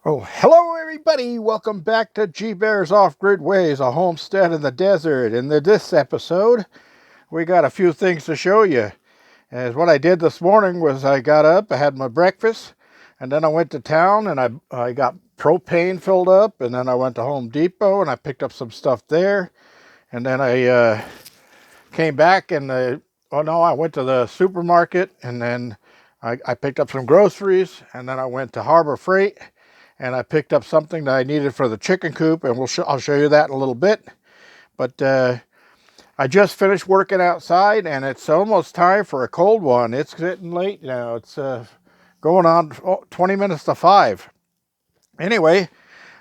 Well, hello everybody. Welcome back to G Bear's Off-Grid Ways, a homestead in the desert. In this episode, we got a few things to show you. As what I did this morning was I got up, I had my breakfast, and then I went to town and I got propane filled up, and then I went to Home Depot and I picked up some stuff there. And then I came back and I went to the supermarket, and then I picked up some groceries, and then I went to Harbor Freight and I picked up something that I needed for the chicken coop, and I'll show you that in a little bit. But I just finished working outside, and it's almost time for a cold one. It's getting late now. It's going on 20 minutes to 5. Anyway,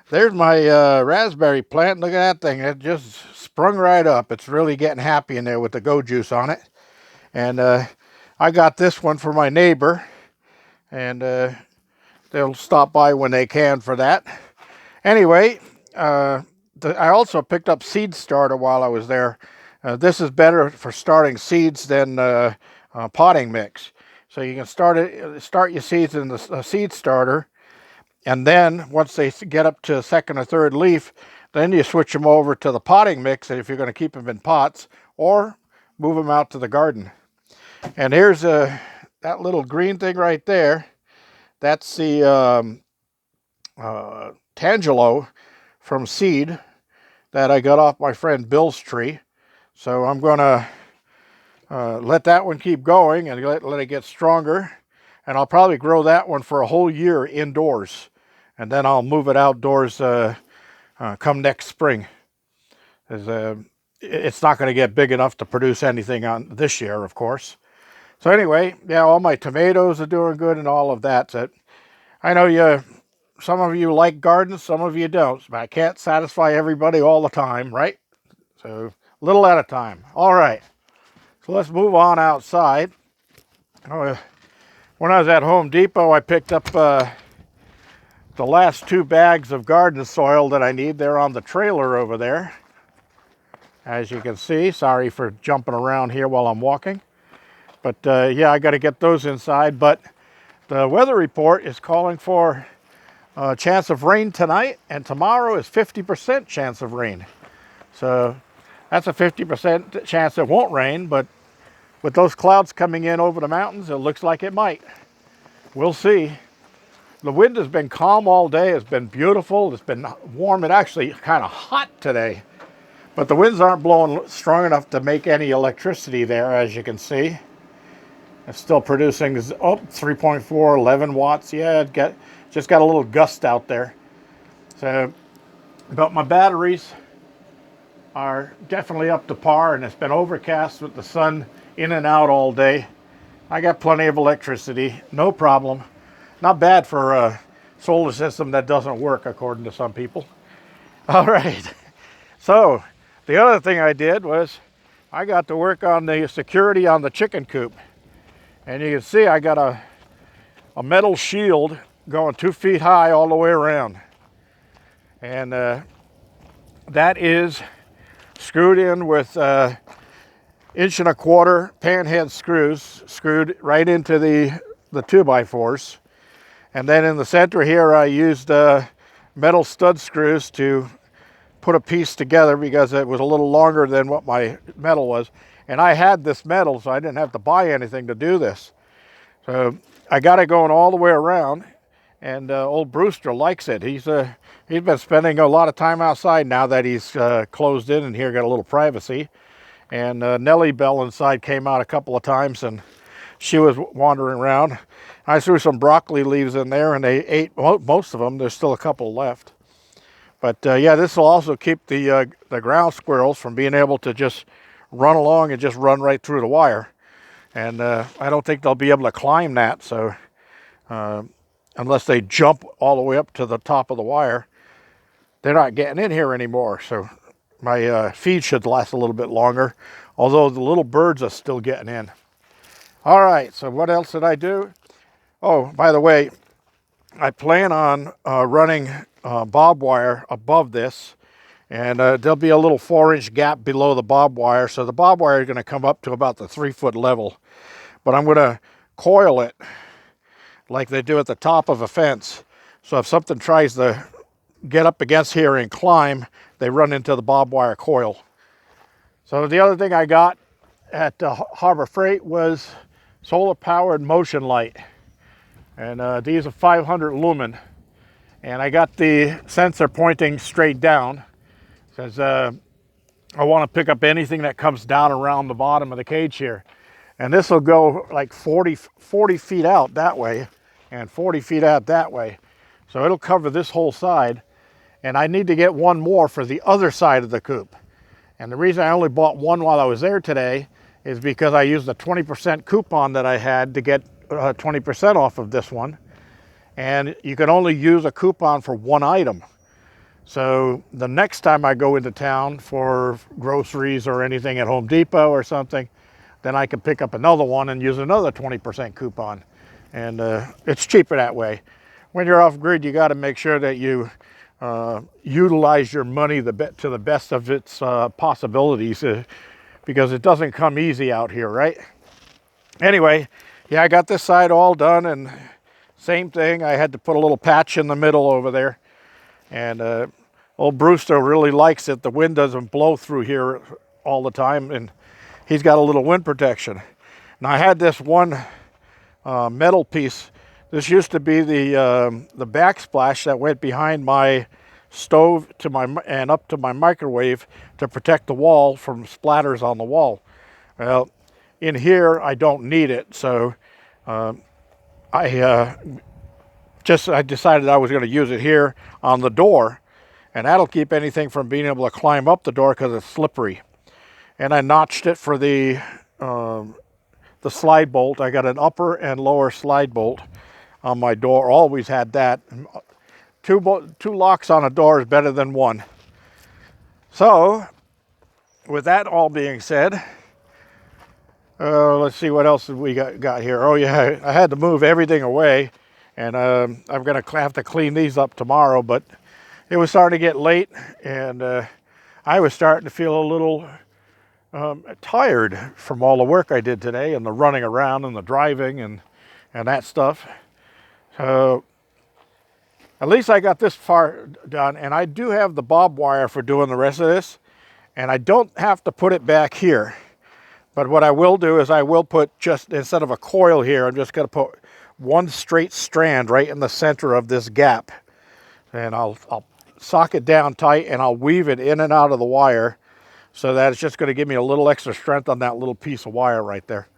there's my raspberry plant. Look at that thing. It just sprung right up. It's really getting happy in there with the go juice on it. And I got this one for my neighbor, and they'll stop by when they can for that. Anyway, I also picked up seed starter while I was there. This is better for starting seeds than potting mix. So you can start your seeds in the seed starter, and then once they get up to second or third leaf, then you switch them over to the potting mix if you're going to keep them in pots, or move them out to the garden. And here's that little green thing right there. That's the Tangelo from seed that I got off my friend Bill's tree. So I'm going to let that one keep going and let it get stronger. And I'll probably grow that one for a whole year indoors. And then I'll move it outdoors come next spring. It's not going to get big enough to produce anything on this year, of course. So anyway, yeah, all my tomatoes are doing good and all of that. So I know some of you like gardens, some of you don't, but I can't satisfy everybody all the time, right? So a little at a time. All right, so let's move on outside. When I was at Home Depot, I picked up the last 2 bags of garden soil that I need. They're on the trailer over there, as you can see. Sorry for jumping around here while I'm walking. But yeah, I got to get those inside. But the weather report is calling for a chance of rain tonight, and tomorrow is 50% chance of rain. So that's a 50% chance it won't rain, but with those clouds coming in over the mountains, it looks like it might. We'll see. The wind has been calm all day. It's been beautiful. It's been warm. It's actually kind of hot today, but the winds aren't blowing strong enough to make any electricity there, as you can see. It's still producing 3.4, 11 watts. Yeah, just got a little gust out there. So, but my batteries are definitely up to par, and it's been overcast with the sun in and out all day. I got plenty of electricity, no problem. Not bad for a solar system that doesn't work, according to some people. All right. So, the other thing I did was I got to work on the security on the chicken coop. And you can see I got a metal shield going 2 feet high all the way around. And that is screwed in with 1.25 inch panhead screws, screwed right into the 2x4s. And then in the center here, I used metal stud screws to put a piece together because it was a little longer than what my metal was. And I had this metal, so I didn't have to buy anything to do this. So I got it going all the way around, and old Brewster likes it. He's been spending a lot of time outside now that he's closed in and here, got a little privacy. And Nellie Bell inside came out a couple of times, and she was wandering around. I threw some broccoli leaves in there, and they ate most of them. There's still a couple left. But yeah, this will also keep the ground squirrels from being able to just run along and just run right through the wire. And I don't think they'll be able to climb that. So unless they jump all the way up to the top of the wire, they're not getting in here anymore. So my feed should last a little bit longer, although the little birds are still getting in. All right, so what else did I do? Oh, by the way, I plan on running bob wire above this, and there'll be a little 4-inch gap below the bob wire. So the bob wire is going to come up to about the 3-foot level, but I'm going to coil it like they do at the top of a fence. So if something tries to get up against here and climb, they run into the barbed wire coil. So the other thing I got at Harbor Freight was solar powered motion light. And these are 500 lumen. And I got the sensor pointing straight down. Says I want to pick up anything that comes down around the bottom of the cage here. And this will go like 40 feet out that way and 40 feet out that way. So it'll cover this whole side. And I need to get one more for the other side of the coop. And the reason I only bought one while I was there today is because I used a 20% coupon that I had to get 20% off of this one. And you can only use a coupon for one item. So the next time I go into town for groceries or anything at Home Depot or something, then I can pick up another one and use another 20% coupon. And it's cheaper that way. When you're off grid, you got to make sure that you utilize your money to the best of its possibilities, because it doesn't come easy out here, right? Anyway, yeah, I got this side all done, and same thing. I had to put a little patch in the middle over there. And old Brewster really likes it. The wind doesn't blow through here all the time, and he's got a little wind protection. Now I had this one metal piece. This used to be the backsplash that went behind my stove and up to my microwave to protect the wall from splatters on the wall. Well, in here I don't need it, so I decided I was going to use it here on the door, and that'll keep anything from being able to climb up the door because it's slippery. And I notched it for the slide bolt. I got an upper and lower slide bolt on my door. Always had that. Two locks on a door is better than one. So, with that all being said, let's see what else we got here. Oh yeah, I had to move everything away, and I'm going to have to clean these up tomorrow, but it was starting to get late, and I was starting to feel a little tired from all the work I did today and the running around and the driving and that stuff. So at least I got this far done, and I do have the barbed wire for doing the rest of this, and I don't have to put it back here. But what I will do is I will put, just instead of a coil here, I'm just going to put one straight strand right in the center of this gap, and I'll sock it down tight, and I'll weave it in and out of the wire, so that it's just going to give me a little extra strength on that little piece of wire right there.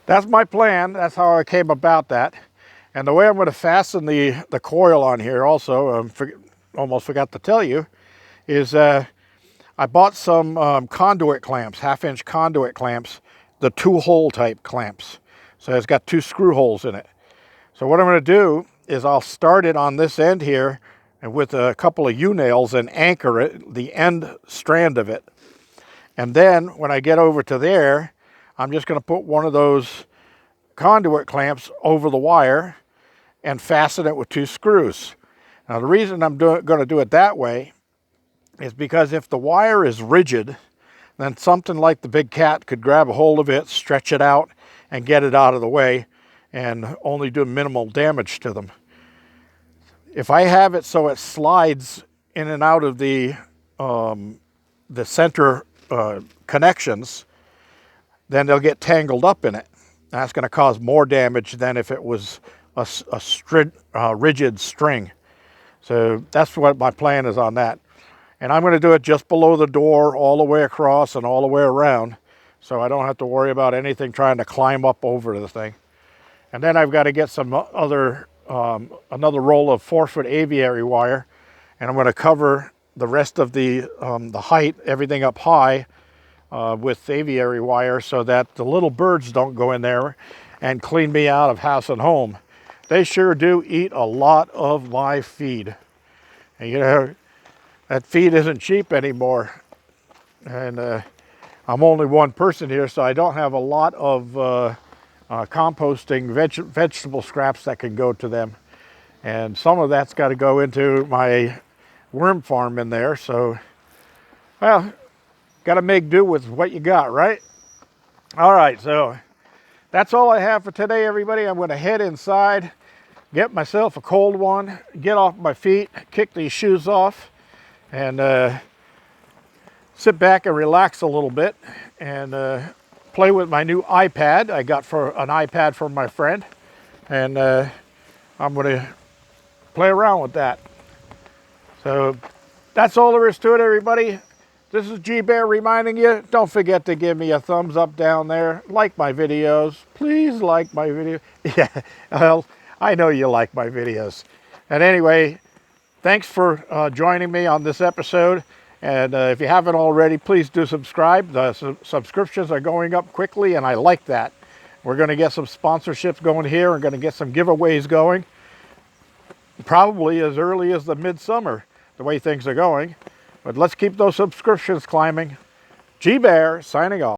That's my plan. That's how I came about that. And the way I'm going to fasten the coil on here also, almost forgot to tell you, is I bought some conduit clamps, 1/2-inch conduit clamps, the 2-hole type clamps. So it's got 2 screw holes in it. So what I'm going to do is I'll start it on this end here and with a couple of U-nails and anchor it, the end strand of it. And then when I get over to there, I'm just going to put one of those conduit clamps over the wire and fasten it with 2 screws. Now the reason I'm going to do it that way is because if the wire is rigid, then something like the big cat could grab a hold of it, stretch it out, and get it out of the way and only do minimal damage to them. If I have it so it slides in and out of the center connections, then they'll get tangled up in it. That's going to cause more damage than if it was a rigid string. So that's what my plan is on that. And I'm going to do it just below the door, all the way across and all the way around, so I don't have to worry about anything trying to climb up over the thing. And then I've got to get some another roll of 4-foot aviary wire, and I'm going to cover the rest of the height, everything up high, with aviary wire, so that the little birds don't go in there and clean me out of house and home. They sure do eat a lot of my feed. And you know, that feed isn't cheap anymore. And I'm only one person here, so I don't have a lot of composting vegetable scraps that can go to them. And some of that's got to go into my worm farm in there. So, well, got to make do with what you got, right? All right, so that's all I have for today, everybody. I'm going to head inside. get myself a cold one, get off my feet, kick these shoes off, and sit back and relax a little bit, and play with my new iPad. I got an iPad from my friend, and I'm going to play around with that. So that's all there is to it, everybody. This is G-Bear reminding you, don't forget to give me a thumbs up down there. Like my videos. Please like my video. Yeah, well, I know you like my videos. And anyway, thanks for joining me on this episode. And if you haven't already, please do subscribe. The subscriptions are going up quickly, and I like that. We're going to get some sponsorships going here. We're going to get some giveaways going. Probably as early as the midsummer, the way things are going. But let's keep those subscriptions climbing. G-Bear signing off.